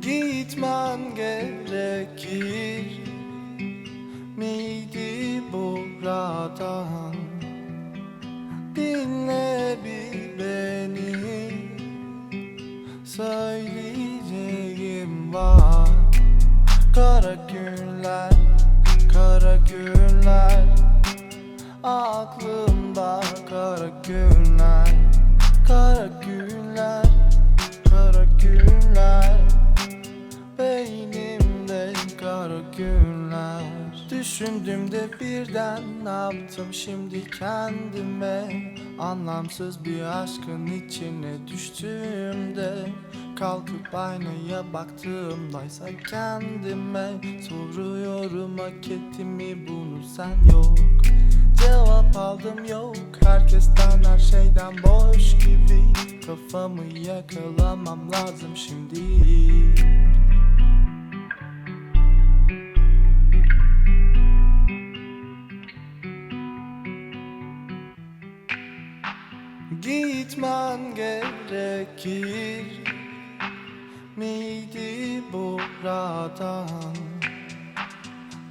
Gitmen gerekir miydi buradan? Dinle bir beni, söyleyeceğim var. Kara günler, kara günler, aklımda kara günler. Kara günler, kara günler, beynimde kara günler. Düşündüğümde birden ne yaptım şimdi kendime? Anlamsız bir aşkın içine düştüğümde, kalkıp aynaya baktığımdaysa kendime soruyorum, hak ettim mi bunu sen? Yok, cevap aldım yok. Herkesten, her şeyden boş gibi. Kafamı yakalamam lazım şimdi. Gitmen gerekir miydi buradan?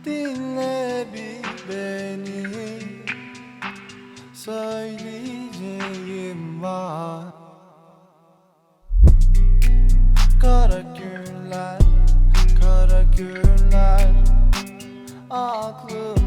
Dinle bir beni, söyleyeceğim var. Kara günler, kara günler, aklım